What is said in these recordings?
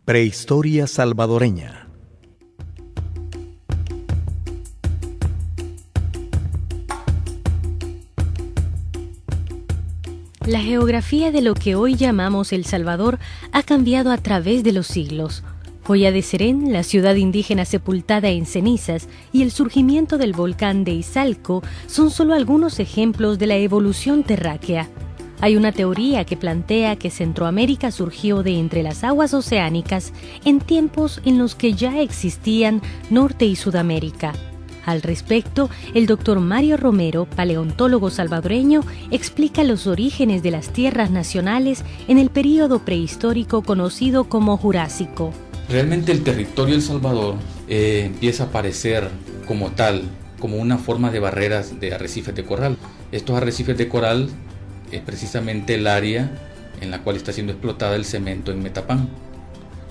Prehistoria salvadoreña. La geografía de lo que hoy llamamos El Salvador ha cambiado a través de los siglos. Joya de Serén, la ciudad indígena sepultada en cenizas, y el surgimiento del volcán de Izalco son solo algunos ejemplos de la evolución terráquea. Hay una teoría que plantea que Centroamérica surgió de entre las aguas oceánicas en tiempos en los que ya existían Norte y Sudamérica. Al respecto, el doctor Mario Romero, paleontólogo salvadoreño, explica los orígenes de las tierras nacionales en el período prehistórico conocido como Jurásico. Realmente el territorio de El Salvador empieza a aparecer como tal, como una forma de barreras de arrecifes de coral. Estos arrecifes de coral es precisamente el área en la cual está siendo explotada el cemento en Metapán.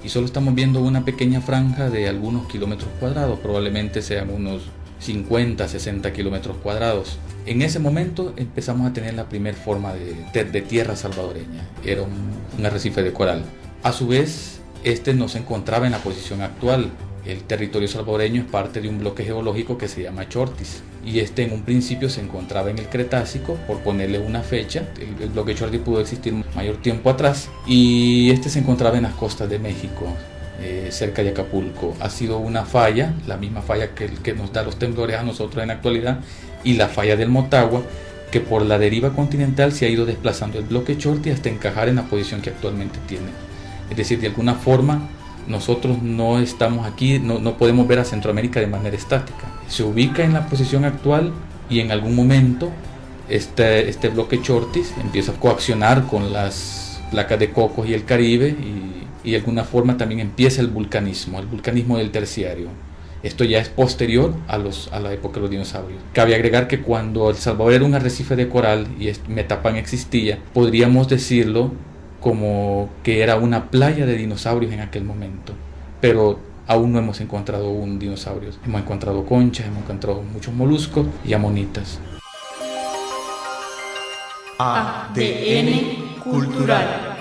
Y solo estamos viendo una pequeña franja de algunos kilómetros cuadrados, probablemente sean unos 50, 60 kilómetros cuadrados. En ese momento empezamos a tener la primera forma de tierra salvadoreña, era un arrecife de coral. A su vez, este no se encontraba en la posición actual. El territorio salvadoreño es parte de un bloque geológico que se llama Chortis, y este en un principio se encontraba en el Cretácico, por ponerle una fecha. El bloque Chortis pudo existir mayor tiempo atrás, y este se encontraba en las costas de México, cerca de Acapulco. Ha sido una falla, la misma falla que nos da los temblores a nosotros en la actualidad, y la falla del Motagua, que por la deriva continental se ha ido desplazando el bloque Chortis hasta encajar en la posición que actualmente tiene. Es decir, de alguna forma nosotros no estamos aquí, no podemos ver a Centroamérica de manera estática. Se ubica en la posición actual, y en algún momento este bloque Chortis empieza a coaccionar con las placas de Cocos y el Caribe, y de alguna forma también empieza el vulcanismo del terciario. Esto ya es posterior a la época de los dinosaurios. Cabe agregar que cuando El Salvador era un arrecife de coral y Metapán existía, podríamos decirlo como que era una playa de dinosaurios en aquel momento, pero aún no hemos encontrado un dinosaurio. Hemos encontrado conchas, hemos encontrado muchos moluscos y amonitas. ADN cultural.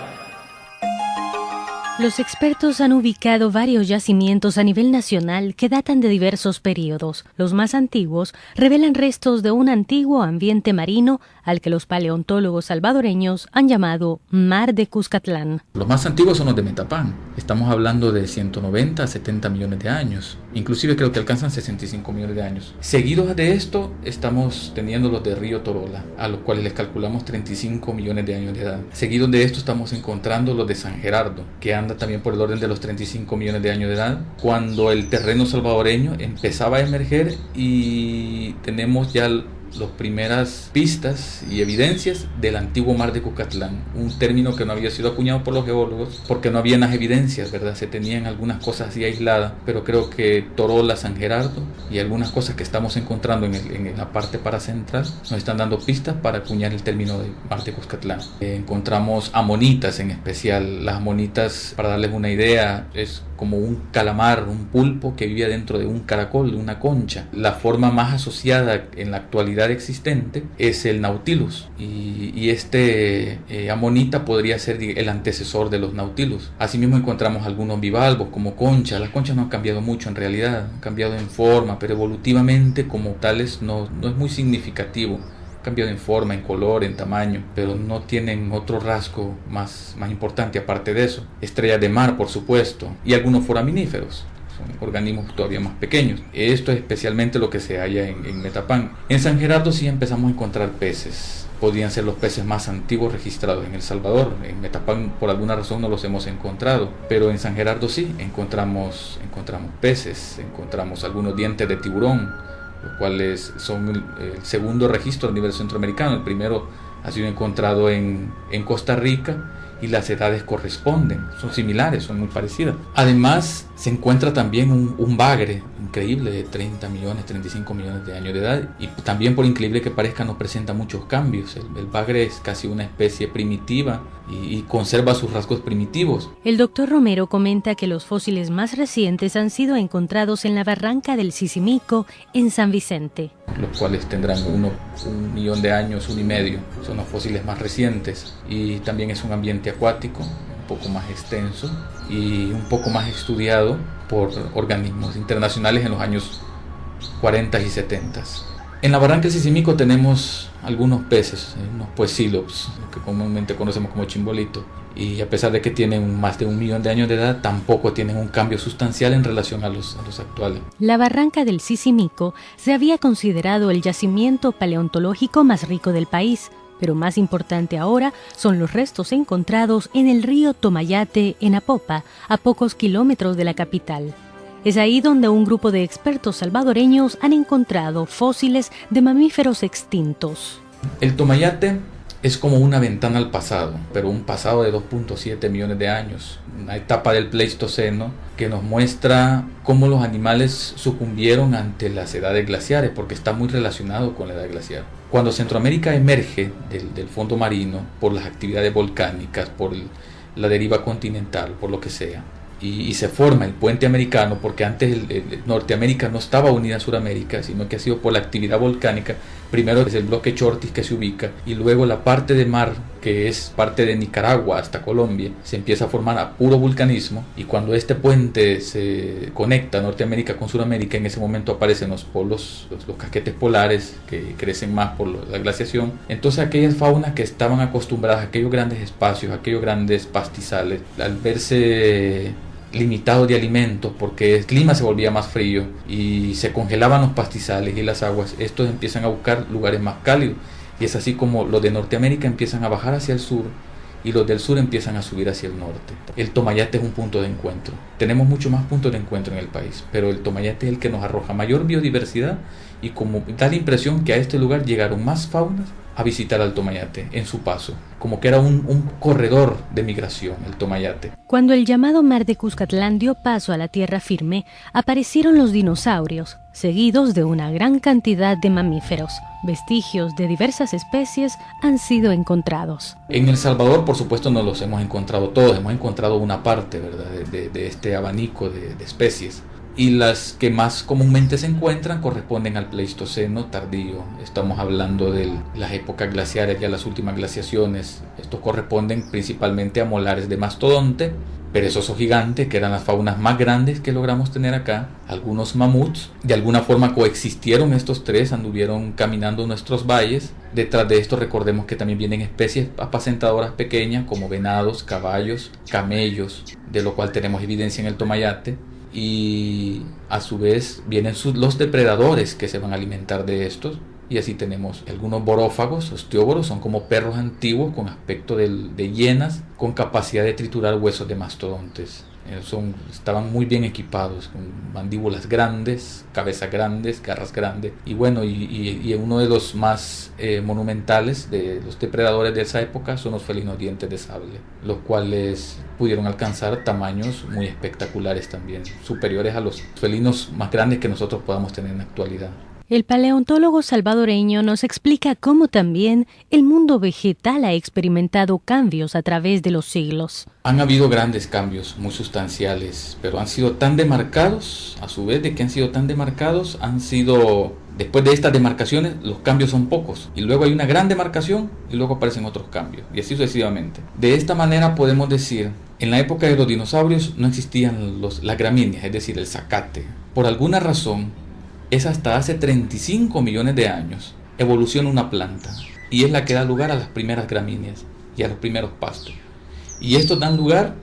Los expertos han ubicado varios yacimientos a nivel nacional que datan de diversos periodos. Los más antiguos revelan restos de un antiguo ambiente marino al que los paleontólogos salvadoreños han llamado Mar de Cuscatlán. Los más antiguos son los de Metapán. Estamos hablando de 190 a 70 millones de años. Inclusive creo que alcanzan 65 millones de años. Seguidos de esto estamos teniendo los de Río Torola, a los cuales les calculamos 35 millones de años de edad. Seguidos de esto estamos encontrando los de San Gerardo, que anda también por el orden de los 35 millones de años de edad, cuando el terreno salvadoreño empezaba a emerger, y tenemos ya las primeras pistas y evidencias del antiguo Mar de Cuscatlán, un término que no había sido acuñado por los geólogos porque no había las evidencias, ¿verdad? Se tenían algunas cosas así aisladas, pero creo que Torola, San Gerardo y algunas cosas que estamos encontrando en la parte paracentral nos están dando pistas para acuñar el término de Mar de Cuscatlán. Encontramos amonitas, en especial. Las amonitas, para darles una idea, es como un calamar, un pulpo que vivía dentro de un caracol, de una concha. La forma más asociada en la actualidad existente es el Nautilus, y este amonita podría ser el antecesor de los Nautilus. Asimismo encontramos algunos bivalvos como conchas. Las conchas no han cambiado mucho en realidad, han cambiado en forma, pero evolutivamente como tales no es muy significativo. Cambiado en forma, en color, en tamaño, pero no tienen otro rasgo más importante aparte de eso. Estrellas de mar, por supuesto, y algunos foraminíferos, son organismos todavía más pequeños. Esto es especialmente lo que se halla en Metapán. En San Gerardo sí empezamos a encontrar peces. Podrían ser los peces más antiguos registrados en El Salvador. En Metapán por alguna razón no los hemos encontrado, pero en San Gerardo sí encontramos peces, encontramos algunos dientes de tiburón, los cuales son el segundo registro a nivel centroamericano. El primero ha sido encontrado en Costa Rica, y las edades corresponden, son similares, son muy parecidas. Además, se encuentra también un bagre increíble de 30 millones, 35 millones de años de edad, y también, por increíble que parezca, no presenta muchos cambios. El bagre es casi una especie primitiva y conserva sus rasgos primitivos. El doctor Romero comenta que los fósiles más recientes han sido encontrados en la barranca del Sisimico, en San Vicente. Los cuales tendrán 1 millón de años, 1,5. Son los fósiles más recientes, y también es un ambiente acuático, poco más extenso y un poco más estudiado por organismos internacionales en los años 40 y 70. En la barranca del Sisimico tenemos algunos peces, unos poecílops, que comúnmente conocemos como chimbolitos, y a pesar de que tienen más de 1 millón de años de edad, tampoco tienen un cambio sustancial en relación a los actuales. La barranca del Sisimico se había considerado el yacimiento paleontológico más rico del país, pero más importante ahora son los restos encontrados en el río Tomayate, en Apopa, a pocos kilómetros de la capital. Es ahí donde un grupo de expertos salvadoreños han encontrado fósiles de mamíferos extintos. El Tomayate es como una ventana al pasado, pero un pasado de 2.7 millones de años, una etapa del Pleistoceno que nos muestra cómo los animales sucumbieron ante las edades glaciares, porque está muy relacionado con la edad glaciar. Cuando Centroamérica emerge del fondo marino por las actividades volcánicas, por la deriva continental, por lo que sea, y se forma el puente americano, porque antes Norteamérica no estaba unida a Sudamérica, sino que ha sido por la actividad volcánica. Primero es el bloque Chortis que se ubica, y luego la parte de mar, que es parte de Nicaragua hasta Colombia, se empieza a formar a puro vulcanismo, y cuando este puente se conecta Norteamérica con Sudamérica, en ese momento aparecen los polos, los casquetes polares, que crecen más por la glaciación. Entonces aquellas faunas que estaban acostumbradas a aquellos grandes espacios, a aquellos grandes pastizales, al verse limitados de alimentos porque el clima se volvía más frío y se congelaban los pastizales y las aguas, estos empiezan a buscar lugares más cálidos, y es así como los de Norteamérica empiezan a bajar hacia el sur y los del sur empiezan a subir hacia el norte. El Tomayate es un punto de encuentro. Tenemos muchos más puntos de encuentro en el país, pero el Tomayate es el que nos arroja mayor biodiversidad, y como da la impresión que a este lugar llegaron más faunas a visitar al Tomayate en su paso, como que era un corredor de migración el Tomayate. Cuando el llamado Mar de Cuscatlán dio paso a la tierra firme, aparecieron los dinosaurios, seguidos de una gran cantidad de mamíferos. Vestigios de diversas especies han sido encontrados. En El Salvador, por supuesto, no los hemos encontrado todos, hemos encontrado una parte, ¿verdad?, de este abanico de especies. Y las que más comúnmente se encuentran corresponden al Pleistoceno tardío. Estamos hablando de las épocas glaciares, ya las últimas glaciaciones. Estos corresponden principalmente a molares de mastodonte, perezoso gigante, que eran las faunas más grandes que logramos tener acá, algunos mamuts. De alguna forma coexistieron estos tres, anduvieron caminando en nuestros valles. Detrás de esto recordemos que también vienen especies apacentadoras pequeñas como venados, caballos, camellos, de lo cual tenemos evidencia en el Tomayate. Y a su vez vienen los depredadores que se van a alimentar de estos, y así tenemos algunos borófagos, osteóboros, son como perros antiguos con aspecto de hienas, con capacidad de triturar huesos de mastodontes. Estaban muy bien equipados, con mandíbulas grandes, cabezas grandes, garras grandes, y bueno, y uno de los más monumentales de los depredadores de esa época son los felinos dientes de sable, los cuales pudieron alcanzar tamaños muy espectaculares también, superiores a los felinos más grandes que nosotros podamos tener en la actualidad. El paleontólogo salvadoreño nos explica cómo también el mundo vegetal ha experimentado cambios a través de los siglos. Han habido grandes cambios muy sustanciales, pero han sido tan demarcados, a su vez de que han sido tan demarcados, después de estas demarcaciones, los cambios son pocos, y luego hay una gran demarcación y luego aparecen otros cambios, y así sucesivamente. De esta manera podemos decir, en la época de los dinosaurios no existían las gramíneas, es decir, el zacate. Por alguna razón, es hasta hace 35 millones de años evoluciona una planta, y es la que da lugar a las primeras gramíneas y a los primeros pastos. Y estos dan lugar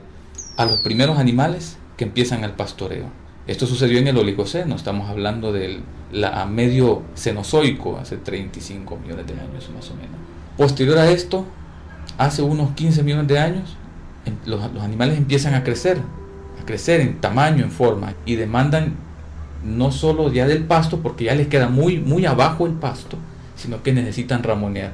a los primeros animales que empiezan el pastoreo. Esto sucedió en el Oligoceno, estamos hablando a medio Cenozoico, hace 35 millones de años más o menos. Posterior a esto, hace unos 15 millones de años, los animales empiezan a crecer en tamaño, en forma, y demandan no solo ya del pasto, porque ya les queda muy, muy abajo el pasto, sino que necesitan ramonear.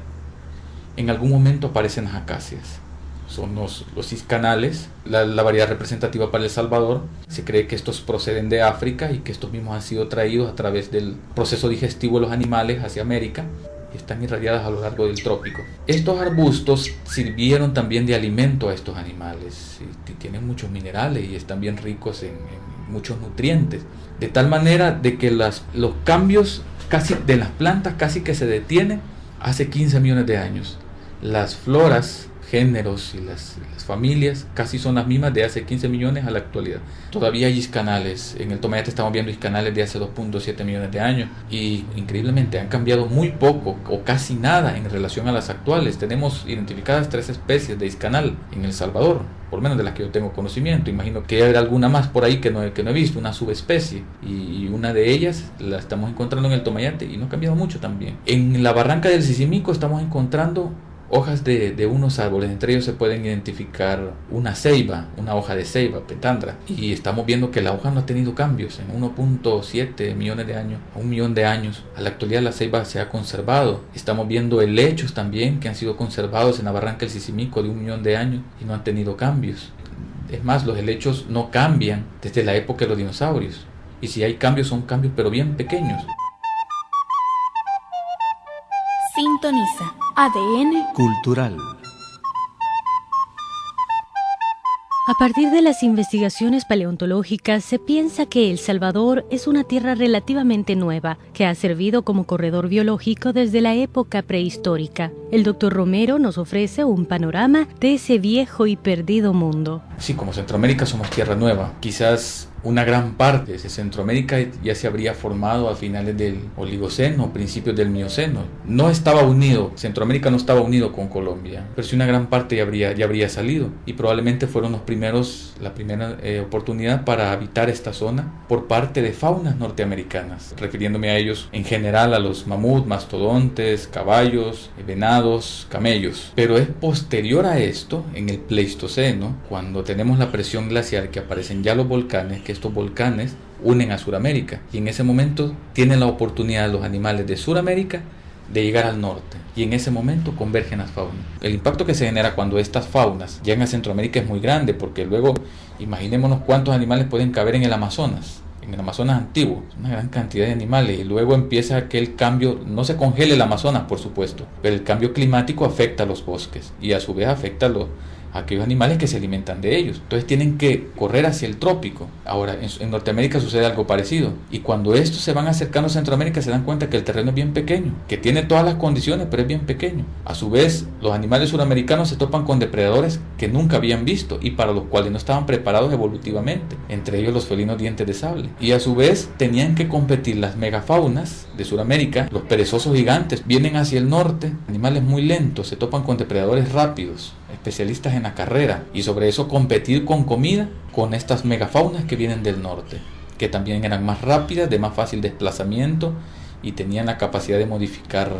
En algún momento aparecen las acacias, son los ciscanales, la variedad representativa para El Salvador. Se cree que estos proceden de África y que estos mismos han sido traídos a través del proceso digestivo de los animales hacia América, y están irradiadas a lo largo del trópico. Estos arbustos sirvieron también de alimento a estos animales, y tienen muchos minerales y están bien ricos en muchos nutrientes, de tal manera de que los cambios casi de las plantas casi que se detienen hace 15 millones de años. Las floras géneros y las familias casi son las mismas de hace 15 millones a la actualidad. Todavía hay iscanales. En el Tomayate estamos viendo iscanales de hace 2.7 millones de años y increíblemente han cambiado muy poco o casi nada en relación a las actuales. Tenemos identificadas 3 especies de iscanal en El Salvador, por lo menos de las que yo tengo conocimiento. Imagino que hay alguna más por ahí que no he visto, una subespecie, y una de ellas la estamos encontrando en el Tomayate y no ha cambiado mucho también. En la barranca del Sisimico estamos encontrando hojas de unos árboles, entre ellos se pueden identificar una ceiba, una hoja de ceiba, petandra, y estamos viendo que la hoja no ha tenido cambios en 1.7 millones de años, 1 millón de años. A la actualidad la ceiba se ha conservado. Estamos viendo helechos también que han sido conservados en la barranca del Sisimico de 1 millón de años y no han tenido cambios. Es más, los helechos no cambian desde la época de los dinosaurios, y si hay cambios son cambios pero bien pequeños. Sintoniza ADN Cultural. A partir de las investigaciones paleontológicas, se piensa que El Salvador es una tierra relativamente nueva, que ha servido como corredor biológico desde la época prehistórica. El Dr. Romero nos ofrece un panorama de ese viejo y perdido mundo. Sí, como Centroamérica somos tierra nueva. Quizás una gran parte de Centroamérica ya se habría formado a finales del Oligoceno, principios del Mioceno. No estaba unido, Centroamérica no estaba unido con Colombia, pero sí una gran parte ya habría salido, y probablemente fueron la primera oportunidad para habitar esta zona por parte de faunas norteamericanas, refiriéndome a ellos en general, a los mamut, mastodontes, caballos, venados, camellos. Pero es posterior a esto, en el Pleistoceno, cuando tenemos la presión glacial, que aparecen ya los volcanes, que estos volcanes unen a Sudamérica, y en ese momento tienen la oportunidad los animales de Sudamérica de llegar al norte, y en ese momento convergen las faunas. El impacto que se genera cuando estas faunas llegan a Centroamérica es muy grande, porque luego imaginémonos cuántos animales pueden caber en el Amazonas antiguo, una gran cantidad de animales, y luego empieza aquel cambio. No se congela el Amazonas, por supuesto, pero el cambio climático afecta a los bosques y a su vez afecta a aquellos animales que se alimentan de ellos. Entonces tienen que correr hacia el trópico. Ahora en Norteamérica sucede algo parecido, y cuando estos se van acercando a Centroamérica se dan cuenta que el terreno es bien pequeño, que tiene todas las condiciones pero es bien pequeño. A su vez los animales suramericanos se topan con depredadores que nunca habían visto y para los cuales no estaban preparados evolutivamente, entre ellos los felinos dientes de sable, y a su vez tenían que competir las megafaunas de Sudamérica. Los perezosos gigantes vienen hacia el norte, animales muy lentos, se topan con depredadores rápidos, especialistas en la carrera, y sobre eso competir con comida con estas megafaunas que vienen del norte, que también eran más rápidas, de más fácil desplazamiento, y tenían la capacidad de modificar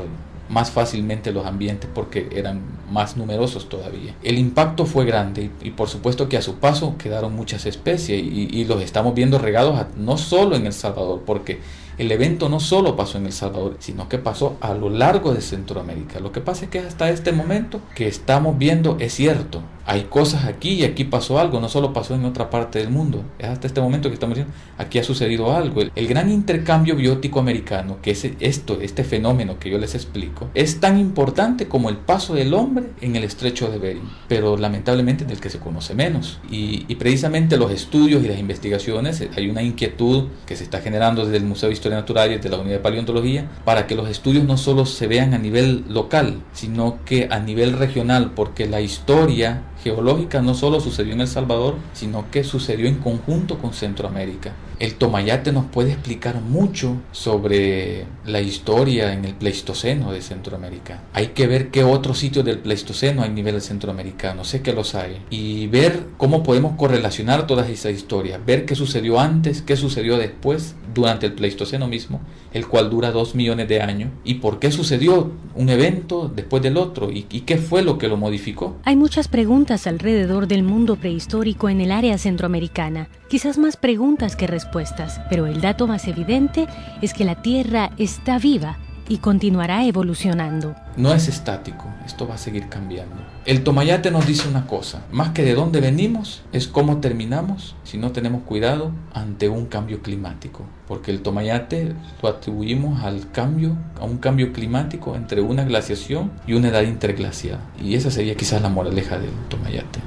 más fácilmente los ambientes porque eran más numerosos todavía. El impacto fue grande y por supuesto que a su paso quedaron muchas especies, y los estamos viendo regados no solo en El Salvador, porque el evento no solo pasó en El Salvador, sino que pasó a lo largo de Centroamérica. Lo que pasa es que hasta este momento que estamos viendo es cierto, hay cosas aquí y aquí pasó algo, no solo pasó en otra parte del mundo, es hasta este momento que estamos diciendo, aquí ha sucedido algo. El gran intercambio biótico americano, que es este fenómeno que yo les explico, es tan importante como el paso del hombre en el estrecho de Bering, pero lamentablemente del que se conoce menos. Y precisamente los estudios y las investigaciones, hay una inquietud que se está generando desde el Museo de Historia Natural y desde la Unidad de Paleontología, para que los estudios no solo se vean a nivel local, sino que a nivel regional, porque la historia geológica no solo sucedió en El Salvador, sino que sucedió en conjunto con Centroamérica. El Tomayate nos puede explicar mucho sobre la historia en el Pleistoceno de Centroamérica. Hay que ver qué otros sitios del Pleistoceno hay a nivel centroamericano, sé que los hay, y ver cómo podemos correlacionar todas esas historias, ver qué sucedió antes, qué sucedió después, durante el Pleistoceno mismo, el cual dura 2 millones de años, y por qué sucedió un evento después del otro, y qué fue lo que lo modificó. Hay muchas preguntas alrededor del mundo prehistórico en el área centroamericana, quizás más preguntas que respuestas, pero el dato más evidente es que la Tierra está viva y continuará evolucionando. No es estático, esto va a seguir cambiando. El Tomayate nos dice una cosa, más que de dónde venimos, es cómo terminamos si no tenemos cuidado ante un cambio climático. Porque el Tomayate lo atribuimos a un cambio climático entre una glaciación y una edad interglacial. Y esa sería quizás la moraleja del Tomayate.